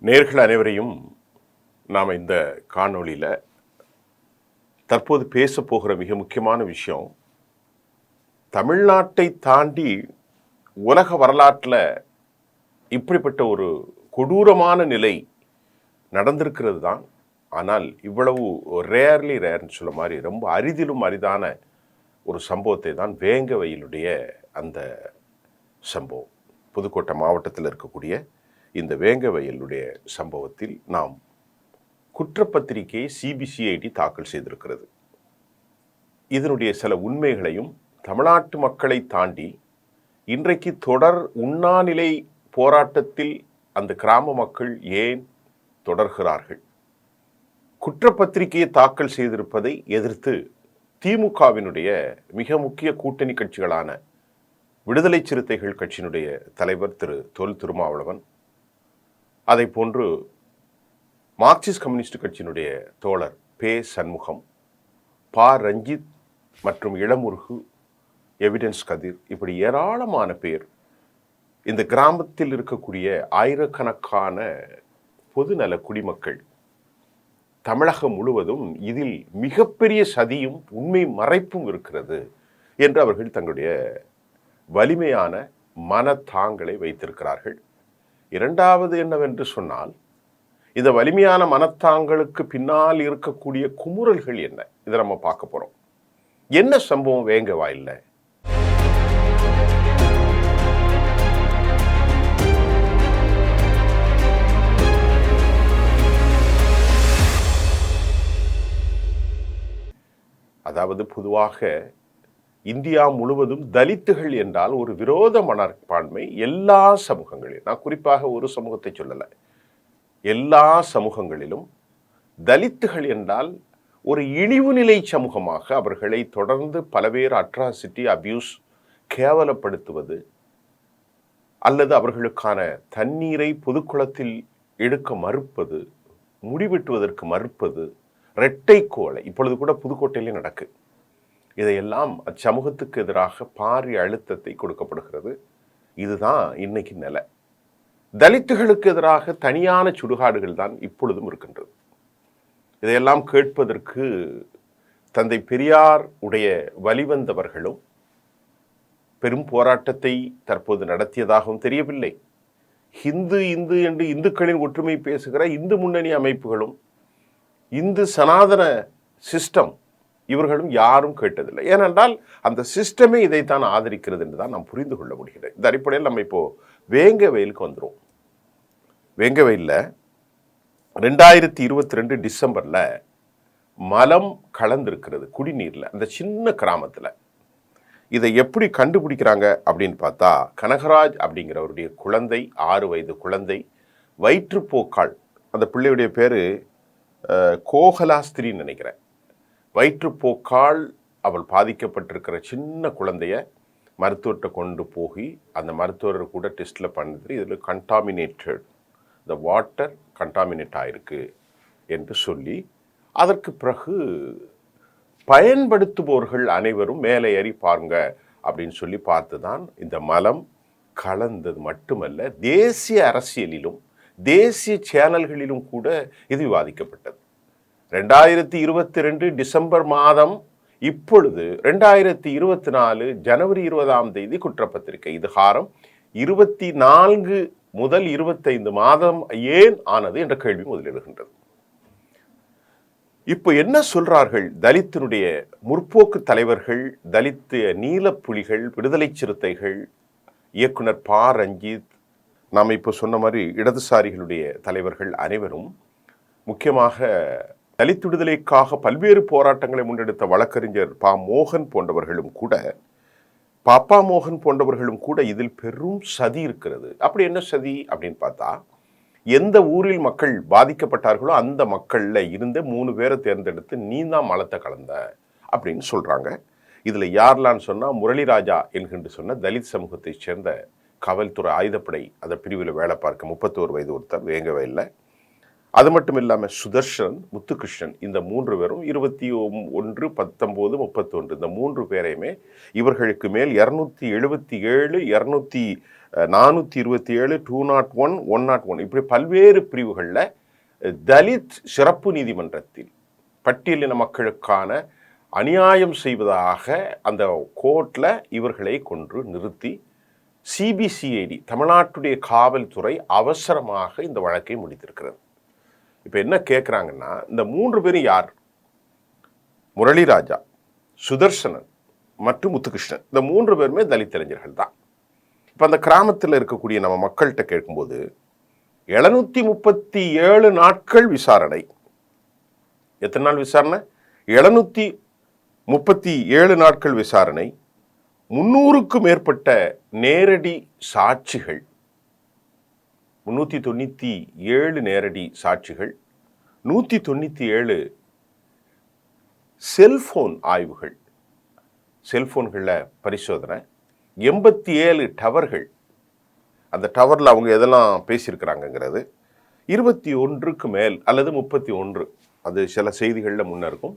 நேர்கள் அனைவரையும் நாம் இந்த காணொளியில் தற்போது பேச போகிற மிக முக்கியமான விஷயம், தமிழ்நாட்டை தாண்டி உலக வரலாற்றில் இப்படிப்பட்ட ஒரு கொடூரமான நிலை நடந்திருக்கிறது தான். ஆனால் இவ்வளவு ரேர்னு சொல்ல மாதிரி ரொம்ப அரிதிலும் அரிதான ஒரு சம்பவத்தை தான் வேங்கவயலுடைய அந்த சம்பவம். புதுக்கோட்டை மாவட்டத்தில் இருக்கக்கூடிய இந்த வேங்கவயலுடைய சம்பவத்தில் நாம் குற்றப்பத்திரிகையை சிபிசிஐடி தாக்கல் செய்திருக்கிறது. இதனுடைய சில உண்மைகளையும் தமிழ்நாட்டு மக்களை தாண்டி இன்றைக்கு தொடர் உண்ணாநிலை போராட்டத்தில் அந்த கிராம மக்கள் ஏன் தொடர்கிறார்கள், குற்றப்பத்திரிகையை தாக்கல் செய்திருப்பதை எதிர்த்து திமுகவினுடைய மிக முக்கிய கூட்டணி கட்சிகளான விடுதலை சிறுத்தைகள் கட்சியினுடைய தலைவர் திரு தொல் திருமாவளவன், அதை போன்று மார்க்சிஸ்ட் கம்யூனிஸ்ட் கட்சியினுடைய தோழர் பே சண்முகம், பா ரஞ்சித் மற்றும் இளமுருகு, எவிடன்ஸ் கதிர், இப்படி ஏராளமான பேர் இந்த கிராமத்தில் இருக்கக்கூடிய ஆயிரக்கணக்கான பொதுநல குடிமக்கள் தமிழகம் முழுவதும் இதில் மிகப்பெரிய சதியும் உண்மை மறைப்பும் இருக்கிறது என்று அவர்கள் தங்களுடைய வலிமையான மனத்தாங்களை வைத்திருக்கிறார்கள். இரண்டாவது என்னவென்று சொன்னால், இந்த வலிமையான மனத்தாங்களுக்கு பின்னால் இருக்கக்கூடிய குமுறல்கள் என்ன, இதை நம்ம பார்க்க போறோம். என்ன சம்பவம் வேங்கவயல்ல? அதாவது பொதுவாக இந்தியா முழுவதும் தலித்துகள் என்றால் ஒரு விரோத மனப்பான்மை எல்லா சமூகங்களிலும், நான் குறிப்பாக ஒரு சமூகத்தை சொல்லலை, எல்லா சமூகங்களிலும் தலித்துகள் என்றால் ஒரு இழிவு நிலை சமூகமாக அவர்களை தொடர்ந்து பலவேறு அட்ராசிட்டி, அபியூஸ், கேவலப்படுத்துவது, அல்லது அவர்களுக்கான தண்ணீரை பொதுக்குளத்தில் எடுக்க மறுப்பது, முடிவெட்டுவதற்கு மறுப்பது, இரட்டை கோலை இப்பொழுது கூட புதுக்கோட்டையிலே நடக்கு. இதையெல்லாம் அச்சமூகத்துக்கு எதிராக பாரிய அழுத்தத்தை கொடுக்கப்படுகிறது. இதுதான் இன்னைக்கு நிலை. தலித்துகளுக்கு எதிராக தனியான சுடுகாடுகள் தான் இப்பொழுதும் இருக்கின்றது. இதையெல்லாம் கேட்பதற்கு தந்தை பெரியார் உடைய வழிவந்தவர்களும் பெரும் போராட்டத்தை தற்போது நடத்தியதாகவும் தெரியவில்லை. இந்து என்று இந்துக்களின் ஒற்றுமை பேசுகிற இந்து முன்னணி அமைப்புகளும் இந்து சனாதன சிஸ்டம் இவர்களும் யாரும் கேட்டதில்லை. ஏனென்றால் அந்த சிஸ்டமே இதைத்தான் ஆதரிக்கிறது என்று தான் நாம் புரிந்து கொள்ள முடிகிறது. இந்த அடிப்படையில் நம்ம இப்போ வேங்கவயலுக்கு வந்துடும். வேங்கவயலில் 2022 டிசம்பரில் மலம் கலந்திருக்கிறது குடிநீரில், அந்த சின்ன கிராமத்தில். இதை எப்படி கண்டுபிடிக்கிறாங்க அப்படின்னு பார்த்தா, கனகராஜ் அப்படிங்கிறவருடைய குழந்தை, 6 வயது குழந்தை, வயிற்றுப்போக்கால், அந்த பிள்ளையுடைய பேர் கோகலாஸ்திரின்னு நினைக்கிறேன், வயிற்றுப்போக்கால் அவள் பாதிக்கப்பட்டிருக்கிற சின்ன குழந்தைய மருத்துவர்கிட்ட கொண்டு போய் அந்த மருத்துவர் கூட டெஸ்ட்டில் பண்ணுறது, இதில் கண்டாமினேட்டட், இந்த வாட்டர் கண்டாமினேட் ஆயிருக்கு என்று சொல்லி, அதற்கு பிறகு பயன்படுத்துபவர்கள் அனைவரும் மேலே ஏறி பாருங்க அப்படின்னு சொல்லி பார்த்து தான் இந்த மலம் கலந்தது மட்டுமல்ல, தேசிய அரசியலிலும் தேசிய சேனல்களிலும் கூட இது விவாதிக்கப்பட்டது. 2022 டிசம்பர் மாதம், இப்பொழுது 2024 ஜனவரி 20 குற்றப்பத்திரிகை. இது ஹாரம் 24 முதல் 25 மாதம் ஏன் ஆனது என்ற கேள்வி முதலிடுகின்றது. இப்போ என்ன சொல்றார்கள் தலித்தினுடைய முற்போக்கு தலைவர்கள், தலித் நீலப்புலிகள், விடுதலை சிறுத்தைகள், இயக்குனர் பா ரஞ்சித், நாம் இப்போ சொன்ன மாதிரி இடதுசாரிகளுடைய தலைவர்கள் அனைவரும், முக்கியமாக தலித் விடுதலைக்காக பல்வேறு போராட்டங்களை முன்னெடுத்த வழக்கறிஞர் பா மோகன் போன்றவர்களும் கூட, பாப்பா மோகன் போன்றவர்களும் கூட இதில் பெரும் சதி இருக்கிறது. அப்படி என்ன சதி அப்படின்னு பார்த்தா, எந்த ஊரில் மக்கள் பாதிக்கப்பட்டார்களோ அந்த மக்களில் இருந்த 3 பேரை தேர்ந்தெடுத்து நீ தான் மலத்தை கலந்த அப்படின்னு சொல்கிறாங்க. இதில் யாரெல்லான்னு சொன்னால், முரளிராஜா என்கின்ற சொன்ன தலித் சமூகத்தை சேர்ந்த காவல்துறை ஆயுதப்படை அந்த பிரிவில் வேலை பார்க்க 31 வயது ஒருத்தர் வேங்கவயலில், அது மட்டும் இல்லாமல் சுதர்ஷன், முத்துகிருஷ்ணன், இந்த 3 பேரும் 21, 19, 31 இந்த 3 பேரையுமே இவர்களுக்கு மேல் 277, 427, 201, 101 இப்படி பல்வேறு பிரிவுகளில் தலித் சிறப்பு நீதிமன்றத்தில் பட்டியலின மக்களுக்கான அநியாயம் செய்வதாக அந்த கோர்ட்டில் இவர்களை கொன்று நிறுத்தி சிபிசிஐடி தமிழ்நாட்டுடைய காவல்துறை அவசரமாக இந்த வழக்கை முடித்திருக்கிறது. இப்போ என்ன கேட்குறாங்கன்னா, இந்த 3 பேரும் யார்? முரளிராஜா, சுதர்சனன் மற்றும் முத்துகிருஷ்ணன். இந்த 3 பேருமே தலித் இளைஞர்கள் தான். இப்போ அந்த கிராமத்தில் இருக்கக்கூடிய நம்ம மக்கள்கிட்ட கேட்கும்போது 737 நாட்கள் விசாரணை. எத்தனை நாள் விசாரணை? 737 நாட்கள் விசாரணை, 300க்கும் மேற்பட்ட நேரடி சாட்சிகள், 397 நேரடி சாட்சிகள், 197 செல்போன் ஆய்வுகள், செல்போன்களில் பரிசோதனை, 87 டவர்கள், அந்த டவரில் அவங்க எதெல்லாம் பேசியிருக்கிறாங்கங்கிறது, 21க்கு மேல் அல்லது 31, அது சில செய்திகளில் முன்ன இருக்கும்,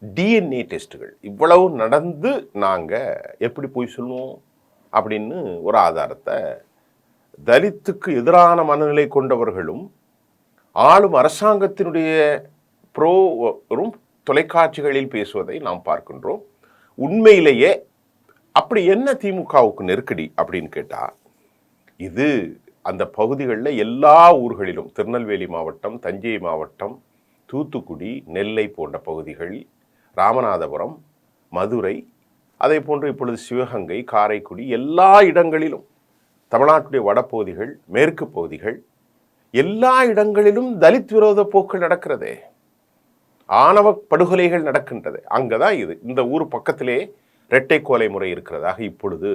டிஎன்ஏ டெஸ்ட்டுகள். இவ்வளவு நடந்து நாங்கள் எப்படி போய் சொல்லுவோம் அப்படின்னு ஒரு ஆதாரத்தை தலித்துக்கு எதிரான மனநிலை கொண்டவர்களும் ஆளும் அரசாங்கத்தினுடைய ப்ரோரும் தொலைக்காட்சிகளில் பேசுவதை நாம் பார்க்கின்றோம். உண்மையிலேயே அப்படி என்ன திமுகவுக்கு நெருக்கடி அப்படின்னு கேட்டால், இது அந்த பகுதிகளில் எல்லா ஊர்களிலும், திருநெல்வேலி மாவட்டம், தஞ்சை மாவட்டம், தூத்துக்குடி, நெல்லை போன்ற பகுதிகளில், ராமநாதபுரம், மதுரை, அதே போன்று இப்பொழுது சிவகங்கை, காரைக்குடி, எல்லா இடங்களிலும், தமிழ்நாட்டுடைய வடப்பகுதிகள், மேற்கு பகுதிகள், எல்லா இடங்களிலும் தலித் விரோத போக்கள் நடக்கிறதே, ஆணவ படுகொலைகள் நடக்கின்றது. அங்கதான் இது. இந்த ஊர் பக்கத்திலே இரட்டை கொலை முறை இருக்கிறதாக இப்பொழுது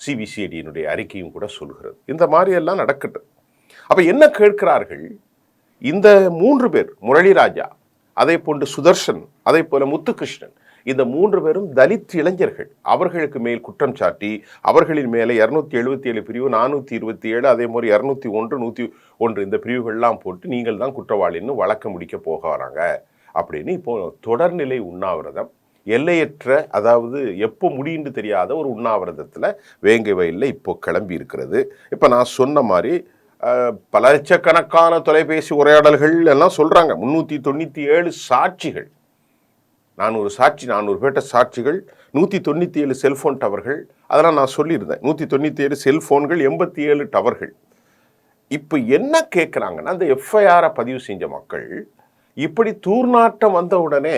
சிபிசிஐடியினுடைய அறிக்கையும் கூட சொல்கிறது. இந்த மாதிரி எல்லாம் நடக்கின்றது. அப்ப என்ன கேட்கிறார்கள்? இந்த 3 பேர், முரளிராஜா, அதே போன்று சுதர்சன், அதே போல முத்துகிருஷ்ணன், இந்த 3 பேரும் தலித் இளைஞர்கள். அவர்களுக்கு மேல் குற்றம் சாட்டி அவர்களின் மேலே 277 பிரிவு, 427, அதே மாதிரி 201, 101 இந்த பிரிவுகள்லாம் போட்டு நீங்கள் தான் குற்றவாளின்னு வழக்க முடிக்க போக வராங்க அப்படின்னு இப்போ தொடர்நிலை உண்ணாவிரதம், எல்லையற்ற, அதாவது எப்போ முடியுன்னு தெரியாத ஒரு உண்ணாவிரதத்தில் வேங்கை வயலில் இப்போ கிளம்பி இருக்கிறது. இப்போ நான் சொன்ன மாதிரி பல லட்சக்கணக்கான தொலைபேசி உரையாடல்கள் எல்லாம் சொல்கிறாங்க. 397 சாட்சிகள், 400 சாட்சி, 400 பேட்ட சாட்சிகள், 197 செல்போன் டவர்கள், அதெல்லாம் நான் சொல்லியிருந்தேன். 197 செல்போன்கள், 87 டவர்கள். இப்போ என்ன கேட்குறாங்கன்னா, அந்த எஃப்ஐஆரை பதிவு செஞ்ச மக்கள் இப்படி தூர்நாட்டம் வந்த உடனே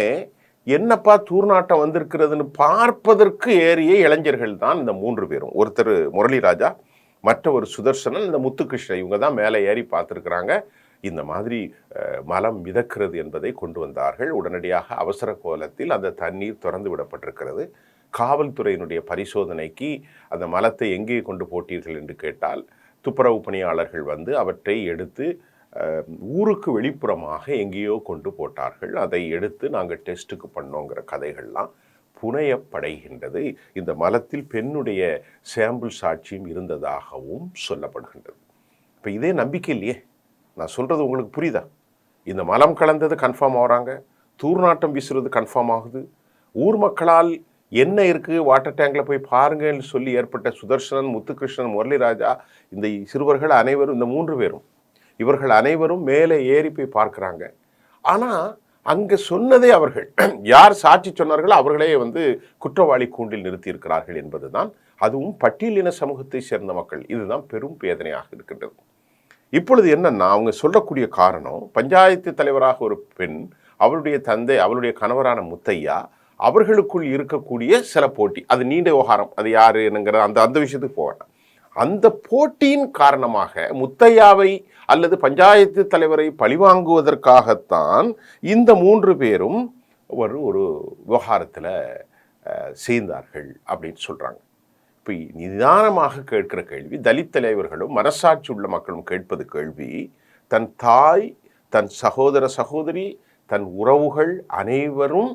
என்னப்பா தூர்நாட்டம் வந்திருக்கிறதுன்னு பார்ப்பதற்கு ஏறிய இளைஞர்கள் தான் இந்த 3 பேரும். ஒருத்தர் முரளிராஜா, மற்ற ஒரு சுதர்சனன், இந்த முத்துகிருஷ்ணன், இவங்க தான் மேலே ஏறி பார்த்துருக்குறாங்க. இந்த மாதிரி மலம் மிதக்கிறது என்பதை கொண்டு வந்தார்கள். உடனடியாக அவசர கோலத்தில் அந்த தண்ணீர் திறந்து விடப்பட்டிருக்கிறது. காவல்துறையினுடைய பரிசோதனைக்கு அந்த மலத்தை எங்கே கொண்டு போட்டீர்கள் என்று கேட்டால், துப்புரவு பணியாளர்கள் வந்து அவற்றை எடுத்து ஊருக்கு வெளிப்புறமாக எங்கேயோ கொண்டு போட்டார்கள். அதை எடுத்து நாங்கள் டெஸ்ட்டுக்கு பண்ணோங்கிற கதைகள்லாம் புனையப்படைகின்றது. இந்த மலத்தில் பெண்ணுடைய சாம்பிள் சாட்சியும் இருந்ததாகவும் சொல்லப்படுகின்றது. இப்போ இதே நம்பிக்கை இல்லையே? நான் சொல்கிறது உங்களுக்கு புரியுதா? இந்த மலம் கலந்தது கன்ஃபார்ம் ஆகிறாங்க, தூர்நாட்டம் வீசுறது கன்ஃபார்ம் ஆகுது. ஊர் மக்களால் என்ன இருக்குது வாட்டர் டேங்கில் போய் பாருங்கன்னு சொல்லி ஏற்பட்ட சுதர்சனன், முத்துகிருஷ்ணன், முரளிராஜா, இந்த சிறுவர்கள் அனைவரும், இந்த 3 பேரும், இவர்கள் அனைவரும் மேலே ஏறி போய் பார்க்குறாங்க. ஆனால் அங்கே சொன்னதே அவர்கள் யார் சாட்சி சொன்னார்களோ அவர்களே வந்து குற்றவாளி கூண்டில் நிறுத்தி இருக்கிறார்கள் என்பது தான். அதுவும் பட்டியலின சமூகத்தை சேர்ந்த மக்கள். இதுதான் பெரும் வேதனையாக இருக்கின்றது. இப்பொழுது என்னன்னா, அவங்க சொல்லக்கூடிய காரணம், பஞ்சாயத்து தலைவராக ஒரு பெண், அவருடைய தந்தை, அவருடைய கணவரான முத்தையா, அவர்களுக்குள் இருக்கக்கூடிய சில போட்டி, அது நீண்ட விவகாரம், அது யாரு என்னங்கிற அந்த விஷயத்துக்கு போவேன். அந்த போட்டியின் காரணமாக முத்தையாவை அல்லது பஞ்சாயத்து தலைவரை பழிவாங்குவதற்காகத்தான் இந்த 3 பேரும் ஒரு விவகாரத்தில் சேர்ந்தார்கள் அப்படின்னு சொல்கிறாங்க. இப்போ நிதானமாக கேட்கிற கேள்வி, தலித் தலைவர்களும் மனசாட்சி உள்ள மக்களும் கேட்பது கேள்வி, தன் தாய், தன் சகோதர சகோதரி, தன் உறவுகள் அனைவரும்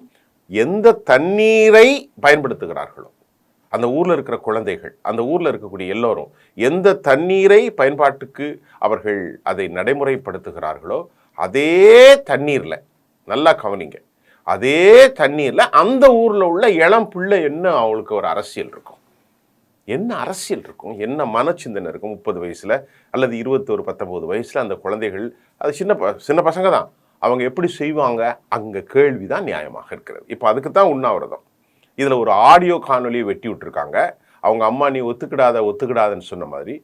எந்த தண்ணீரை பயன்படுத்துகிறார்களோ, அந்த ஊரில் இருக்கிற குழந்தைகள், அந்த ஊரில் இருக்கக்கூடிய எல்லோரும் எந்த தண்ணீரை பயன்பாட்டுக்கு அவர்கள் அதை நடைமுறைப்படுத்துகிறார்களோ அதே தண்ணீரில், நல்லா கவனிங்க, அதே தண்ணீரில் அந்த ஊரில் உள்ள இளம் பிள்ளை என்ன அவங்களுக்கு ஒரு அரசியல் இருக்கும். என்ன அரசியல் இருக்கும், என்ன மனச்சிந்தனை இருக்கும் 30 வயசுல அல்லது 21 19 வயசுல அந்த குழந்தைகள், அது சின்ன பசங்க தான், அவங்க எப்படி செய்வாங்க? அங்க கேள்விதான் நியாயமாக இருக்கிறது. இப்போ அதுக்கு தான் உண்ணாவிரதம். இதுல ஒரு ஆடியோ காணொலியை வெட்டி விட்டுருக்காங்க. அவங்க அம்மா நீ ஒத்துக்கிடாதன்னு சொன்ன மாதிரி.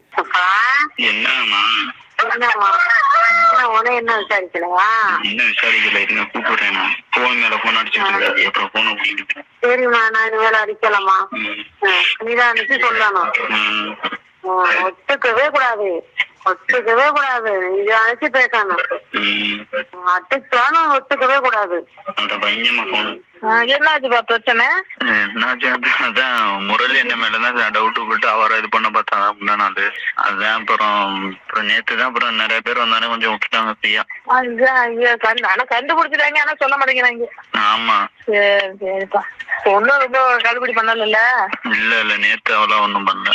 என்ன விசாரிக்கலையா? என்ன விசாரிக்கல, என்ன கூப்பிடுறேன், போன் மேல போன் அடிச்சுட்டு இருக்காது, அப்புறம் போன முடியுது. சரிம்மா, நான் இது மேல அடிக்கலாமா? நீதான் அனுப்பி சொல்லணும். ஒத்துக்கவே கூடாது, இது அழைச்சி பேசணும். அடிச்சாலும் ஒத்துக்கவே கூடாது. என்னாச்சுப்பா பிரச்சனை? அதான் முரளி என்ன மேலதான் டவுட் விட்டு அவரை இது பண்ண பார்த்தா முன்னா நாள். அதான் அப்புறம் நேத்துதான் அப்புறம் நிறைய பேர் வந்தானே கொஞ்சம் விட்டுட்டாங்க ஃப்ரீயா. ஆனா கண்டுபிடிச்சிட்டாங்க, ஆனா சொல்ல மாட்டேங்கிறாங்க. ஆமா, சரி சரிப்பா. ஒன்னும் ரொம்ப கண்டுபிடி பண்ணல? இல்ல நேத்து அவெல்லாம் ஒண்ணும் பண்ணல.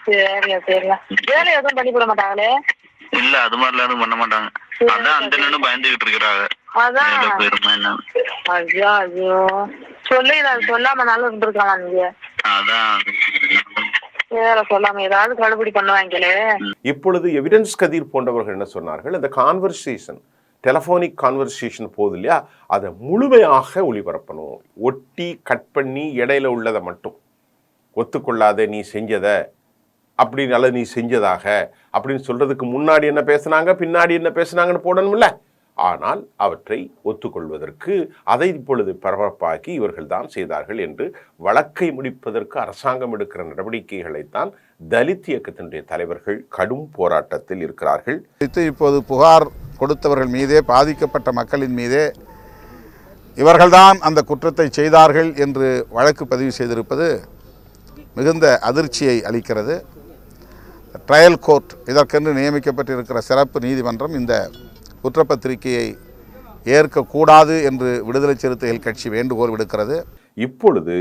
சரியா சரியா. வேலை எதுவும் பண்ணி போட மாட்டாங்களே? இல்ல, அது மாதிரிலாம் எதுவும் பண்ண மாட்டாங்க. அதான் அந்த நானும் பயந்துகிட்டு இருக்கிறாங்க. சொல்லாமனாலும் இருந்திருக்கலாம் நீங்க. அதான் சொல்லாம ஏதாவது கண்டுபிடி பண்ணுவாங்களே. இப்பொழுது எவிடன்ஸ் கதிர் போன்றவர்கள் என்ன சொன்னார்கள், இந்த கான்வர்சேஷன், டெலிஃபோனிக் கான்வர்சேஷன் போகுது இல்லையா, அதை முழுமையாக ஒளிபரப்பணும். ஒட்டி கட் பண்ணி இடையில உள்ளதை மட்டும், ஒத்துக்கொள்ளாத நீ செஞ்சதை அப்படின்னு அல்லது நீ செஞ்சதாக அப்படின்னு சொல்றதுக்கு முன்னாடி என்ன பேசுனாங்க பின்னாடி என்ன பேசுனாங்கன்னு போடணும்ல. ஆனால் அவற்றை ஒத்துக்கொள்வதற்கு அதை இப்பொழுது பரபரப்பாக்கி இவர்கள் தான் செய்தார்கள் என்று வழக்கை முடிப்பதற்கு அரசாங்கம் எடுக்கிற நடவடிக்கைகளைத்தான் தலித் இயக்கத்தினுடைய தலைவர்கள் கடும் போராட்டத்தில் இருக்கிறார்கள். இப்போது புகார் கொடுத்தவர்கள் மீதே, பாதிக்கப்பட்ட மக்களின் மீதே இவர்கள்தான் அந்த குற்றத்தை செய்தார்கள் என்று வழக்கு பதிவு செய்திருப்பது மிகுந்த அதிர்ச்சியை அளிக்கிறது. ட்ரையல் கோர்ட், இதற்கென்று நியமிக்கப்பட்டிருக்கிற சிறப்பு நீதிமன்றம் இந்த குற்றப்பத்திரிகையை ஏற்கக்கூடாது என்று விடுதலை சிறுத்தைகள் கட்சி வேண்டுகோள் விடுக்கிறது. இப்பொழுது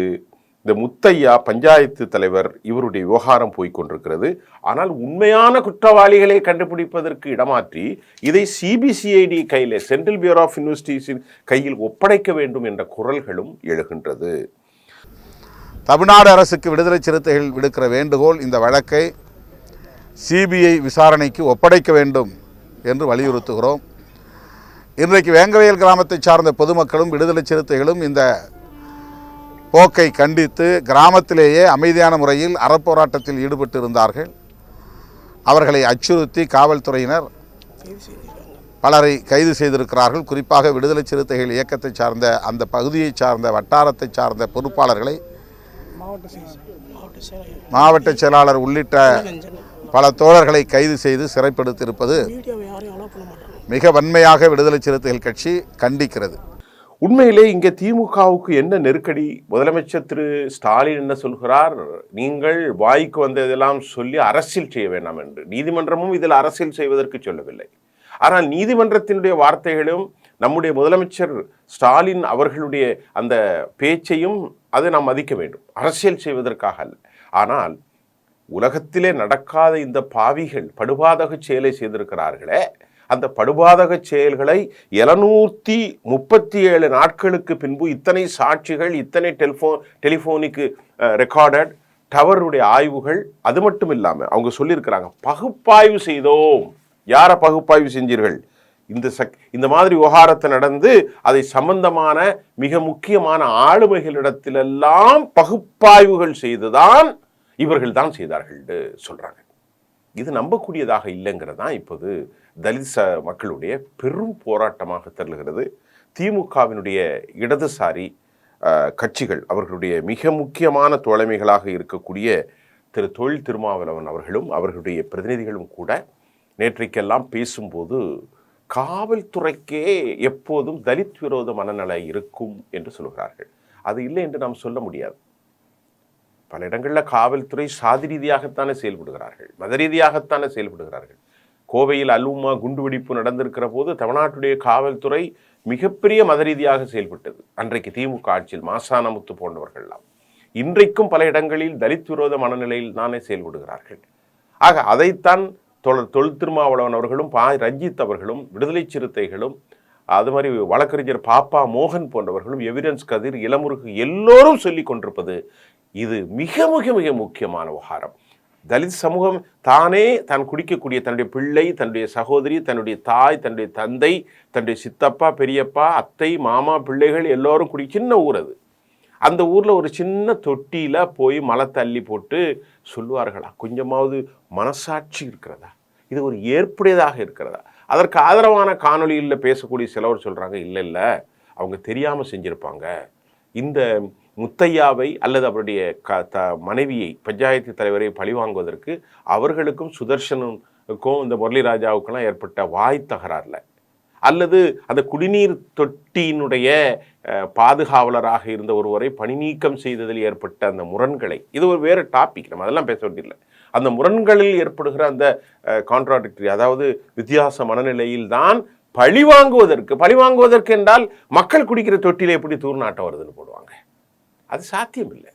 இந்த முத்தையா பஞ்சாயத்து தலைவர், இவருடைய விவகாரம் போய்கொண்டிருக்கிறது. ஆனால் உண்மையான குற்றவாளிகளை கண்டுபிடிப்பதற்கு இடமாற்றி இதை சிபிசிஐடி கையில், சென்ட்ரல் பியூரோ ஆஃப் இன்வெஸ்டிகேஷன் கையில் ஒப்படைக்க வேண்டும் என்ற குரல்களும் எழுகின்றது. தமிழ்நாடு அரசுக்கு விடுதலை சிறுத்தைகள் விடுக்கிற வேண்டுகோள், இந்த வழக்கை சிபிஐ விசாரணைக்கு ஒப்படைக்க வேண்டும் என்று வலியுறுத்துகிறோம். இன்றைக்கு வேங்கவேல் கிராமத்தை சார்ந்த பொதுமக்களும் விடுதலை சிறுத்தைகளும் இந்த போக்கை கண்டித்து கிராமத்திலேயே அமைதியான முறையில் அறப்போராட்டத்தில் ஈடுபட்டு இருந்தார்கள். அவர்களை அச்சுறுத்தி காவல்துறையினர் பலரை கைது செய்திருக்கிறார்கள். குறிப்பாக விடுதலை சிறுத்தைகள் இயக்கத்தை சார்ந்த, அந்த பகுதியை சார்ந்த, வட்டாரத்தை சார்ந்த பொறுப்பாளர்களை, மாவட்ட செயலாளர் உள்ளிட்ட பல தோழர்களை கைது செய்து சிறைப்படுத்தியிருப்பது மிக வன்மையாக விடுதலை சிறுத்தைகள் கட்சி கண்டிக்கிறது. உண்மையிலே இங்கே திமுகவுக்கு என்ன நெருக்கடி? முதலமைச்சர் திரு ஸ்டாலின் என்ன சொல்கிறார், நீங்கள் வாய்க்கு வந்ததெல்லாம் சொல்லி அரசியல் செய்ய வேண்டாம் என்று. நீதிமன்றமும் இதில் அரசியல் செய்வதற்கு சொல்லவில்லை. ஆனால் நீதிமன்றத்தினுடைய வார்த்தைகளும் நம்முடைய முதலமைச்சர் ஸ்டாலின் அவர்களுடைய அந்த பேச்சையும் அதை நாம் மதிக்க வேண்டும், அரசியல் செய்வதற்காக அல்ல. ஆனால் உலகத்திலே நடக்காத இந்த பாவிகள் படுபாதக செயலை செய்திருக்கிறார்களே, அந்த படுபாதக செயல்களை 737 நாட்களுக்கு பின்பு இத்தனை சாட்சிகள், இத்தனை டெலிஃபோனிக்கு ரெக்கார்டட் டவருடைய ஆய்வுகள், அது மட்டும் இல்லாமல் அவங்க சொல்லியிருக்கிறாங்க, பகுப்பாய்வு செய்தோம். யாரை பகுப்பாய்வு செஞ்சீர்கள்? இந்த மாதிரி விவகாரத்தை நடந்து அதை சம்பந்தமான மிக முக்கியமான ஆளுமைகளிடத்திலெல்லாம் பகுப்பாய்வுகள் செய்துதான் இவர்கள் தான் செய்தார்கள் சொல்றாங்க. இது நம்பக்கூடியதாக இல்லைங்கிறதான் இப்போது தலித் மக்களுடைய பெரும் போராட்டமாக தருகிறது. திமுகவினுடைய இடதுசாரி கட்சிகள், அவர்களுடைய மிக முக்கியமான தோழமைகளாக இருக்கக்கூடிய திரு தொல் திருமாவளவன் அவர்களும் அவர்களுடைய பிரதிநிதிகளும் கூட நேற்றைக்கெல்லாம் பேசும்போது காவல்துறைக்கே எப்போதும் தலித் விரோத மனநலை இருக்கும் என்று சொல்கிறார்கள். அது இல்லை என்று நாம் சொல்ல முடியாது. பல இடங்களில் காவல்துறை சாதி ரீதியாகத்தானே செயல்படுகிறார்கள், மத ரீதியாகத்தானே செயல்படுகிறார்கள். கோவையில் அல்உம்மா குண்டுவெடிப்பு நடந்திருக்கிற போது தமிழ்நாட்டுடைய காவல்துறை மிகப்பெரிய மத ரீதியாக செயல்பட்டது. அன்றைக்கு திமுக ஆட்சியில் மாசானமுத்து போன்றவர்கள்லாம். இன்றைக்கும் பல இடங்களில் தலித் விரோத மனநிலையில் தானே செயல்படுகிறார்கள். ஆக அதைத்தான் தொல் திருமாவளவன் அவர்களும் ரஞ்சித் அவர்களும் விடுதலை சிறுத்தைகளும் அது மாதிரி வழக்கறிஞர் பாப்பா மோகன் போன்றவர்களும், எவிடன்ஸ் கதிர், இளமுருகு எல்லோரும் சொல்லி கொண்டிருப்பது இது மிக மிக மிக முக்கியமான விவகாரம். தலித் சமூகம் தானே தான் குடிக்கக்கூடிய தன்னுடைய பிள்ளை, தன்னுடைய சகோதரி, தன்னுடைய தாய், தன்னுடைய தந்தை, தன்னுடைய சித்தப்பா, பெரியப்பா, அத்தை, மாமா, பிள்ளைகள் எல்லோரும் சின்ன ஊர் அது. அந்த ஊரில் ஒரு சின்ன தொட்டியில் போய் மலை தள்ளி போட்டு சொல்லுவார்களா? கொஞ்சமாவது மனசாட்சி இருக்கிறதா? இது ஒரு ஏற்புடையதாக இருக்கிறதா? அதற்கு ஆதரவான காணொலியில் பேசக்கூடிய சிலவர் சொல்கிறாங்க, இல்லை அவங்க தெரியாமல் செஞ்சுருப்பாங்க. இந்த முத்தையாவை அல்லது அவருடைய மனைவியை, பஞ்சாயத்து தலைவரை பழிவாங்குவதற்கு அவர்களுக்கும் சுதர்சனுக்கும் இந்த முரளிராஜாவுக்கெல்லாம் ஏற்பட்ட வாய் தகராறுல, அல்லது அந்த குடிநீர் தொட்டியினுடைய பாதுகாவலராக இருந்த ஒருவரை பணி நீக்கம் செய்ததில் ஏற்பட்ட அந்த முரண்களை, இது ஒரு வேறு டாபிக், நம்ம அதெல்லாம் பேச வேண்டியதில்லை. அந்த முரண்களில் ஏற்படுகிற அந்த கான்ட்ராடிக்டரி, அதாவது வித்தியாச மனநிலையில் தான் பழிவாங்குவதற்கு என்றால் மக்கள் குடிக்கிற தொட்டியில் எப்படி தூர்நாட்டம் வருதுன்னு போடுவாங்க. அது சாத்தியம் இல்லை.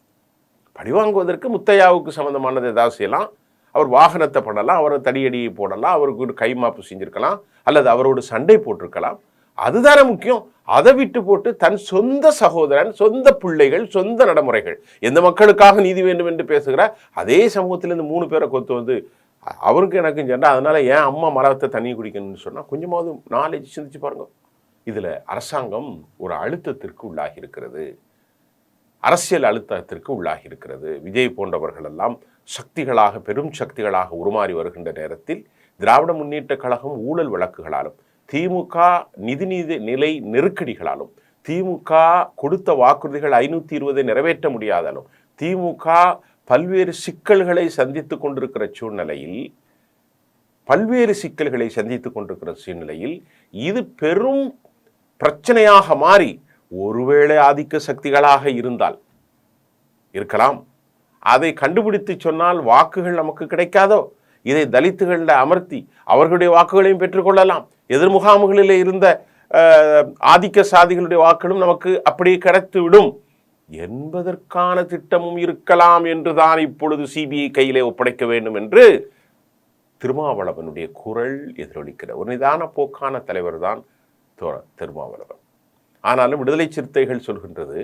பழிவாங்குவதற்கு முத்தையாவுக்கு சம்மந்தமானது ஏதாவது செய்யலாம், அவர் வாகனத்தை பண்ணலாம், அவரை தடியடியை போடலாம், அவருக்கு ஒரு கைமாப்பு செஞ்சுருக்கலாம், அல்லது அவரோடு சண்டை போட்டிருக்கலாம். அதுதானே முக்கியம். அதை விட்டு போட்டு தன் சொந்த சகோதரன், சொந்த பிள்ளைகள், சொந்த நடைமுறைகள், எந்த மக்களுக்காக நீதி வேண்டும் என்று பேசுகிற அதே சமூகத்திலேருந்து 3 பேரை கொத்து வந்து அவருக்கு எனக்கும் சொன்னால், அதனால ஏன் அம்மா மரத்தை தண்ணி குடிக்கணும்னு சொன்னால் கொஞ்சமாவது நாலேஜ் சிந்திச்சு பாருங்க. இதில் அரசாங்கம் ஒரு அழுத்தத்திற்கு உள்ளாகி இருக்கிறது, அரசியல் அழுத்தத்திற்கு உள்ளாகி இருக்கிறது. விஜய் போன்றவர்கள் எல்லாம் சக்திகளாக, பெரும் சக்திகளாக உருமாறி வருகின்ற நேரத்தில் திராவிட முன்னேற்ற கழகம் ஊழல் வழக்குகளாலும், திமுக நிலை நெருக்கடிகளாலும், திமுக கொடுத்த வாக்குறுதிகள் 520 நிறைவேற்ற முடியாதாலும், திமுக பல்வேறு சிக்கல்களை சந்தித்து கொண்டிருக்கிற சூழ்நிலையில் இது பெரும் பிரச்சனையாக மாறி ஒருவேளை ஆதிக்க சக்திகளாக இருக்கலாம், அதை கண்டுபிடித்து சொன்னால் வாக்குகள் நமக்கு கிடைக்காதோ, இதை தலித்துகளில் அமர்த்தி அவர்களுடைய வாக்குகளையும் பெற்றுக்கொள்ளலாம், எதிர்முகாம்களில் இருந்த ஆதிக்க சாதிகளுடைய வாக்குகளும் நமக்கு அப்படியே கிடைத்துவிடும் என்பதற்கான திட்டமும் இருக்கலாம் என்றுதான் இப்பொழுது சிபிஐ கையிலே ஒப்படைக்க வேண்டும் என்று திருமாவளவனுடைய குரல் எதிரொலிக்கிற ஒரு நிதான போக்கான தலைவர் தான் திருமாவளவன். ஆனாலும் விடுதலை சிறுத்தைகள் சொல்கின்றது,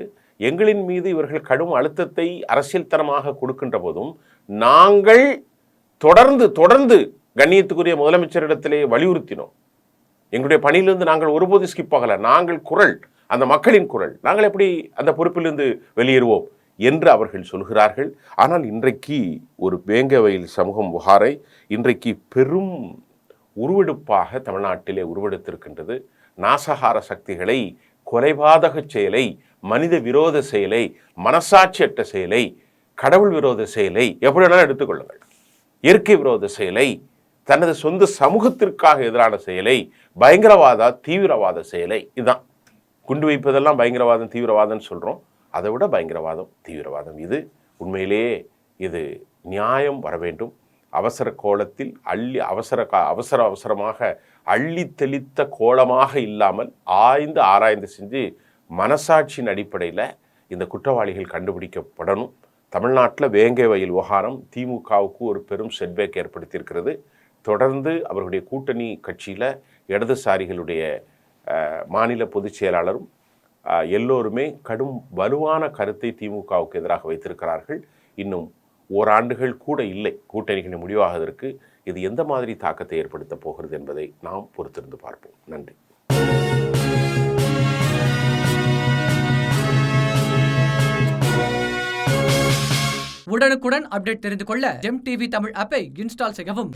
எங்களின் மீது இவர்கள் கடும் அழுத்தத்தை அரசியல் தரமாக கொடுக்கின்ற போதும் நாங்கள் தொடர்ந்து கண்ணியத்துக்குரிய முதலமைச்சரிடத்திலே வலியுறுத்தினோம். எங்களுடைய பணியிலிருந்து நாங்கள் ஒருபோது ஸ்கிப் ஆகல. நாங்கள் குரல், அந்த மக்களின் குரல், நாங்கள் எப்படி அந்த பொறுப்பிலிருந்து வெளியேறுவோம் என்று அவர்கள் சொல்கிறார்கள். ஆனால் இன்றைக்கு ஒரு வேங்கவயல் சமூகம் புகாரை இன்றைக்கு பெரும் உருவெடுப்பாக தமிழ்நாட்டிலே உருவெடுத்திருக்கின்றது. நாசகார சக்திகளை, கொலைபாதக செயலை, மனித விரோத செயலை, மனசாட்சியற்ற செயலை, கடவுள் விரோத செயலை, எப்படி வேணாலும் எடுத்துக்கொள்ளுங்கள், இயற்கை விரோத செயலை, தனது சொந்த சமூகத்திற்காக எதிரான செயலை, தீவிரவாத செயலை, இதுதான் குண்டு வைப்பதெல்லாம் பயங்கரவாதம், தீவிரவாதம்னு சொல்கிறோம். அதை விட பயங்கரவாதம், தீவிரவாதம். இது உண்மையிலேயே இது நியாயம் வர வேண்டும். அவசர கோலத்தில் அவசரமாக அள்ளி தெளித்த கோலமாக இல்லாமல் ஆராய்ந்து செஞ்சு மனசாட்சியின் அடிப்படையில் இந்த குற்றவாளிகள் கண்டுபிடிக்கப்படணும். தமிழ்நாட்டில் வேங்கவயல் விவகாரம் திமுகவுக்கு ஒரு பெரும் செட்பேக் ஏற்படுத்தியிருக்கிறது. தொடர்ந்து அவர்களுடைய கூட்டணி கட்சியில் இடதுசாரிகளுடைய மாநில பொதுச் செயலாளரும் எல்லோருமே கடும் வலுவான கருத்தை திமுகவுக்கு எதிராக வைத்திருக்கிறார்கள். இன்னும் ஓராண்டுகள் கூட இல்லை கூட்டணிகள் முடிவாவதற்கு. இது எந்த மாதிரி தாக்கத்தை ஏற்படுத்த போகிறது என்பதை நாம் பொறுத்திருந்து பார்ப்போம். நன்றி. உடனுக்குடன் அப்டேட் தெரிந்து கொள்ள ஜெம் டிவி தமிழ் ஆப்பை இன்ஸ்டால் செய்யவும்.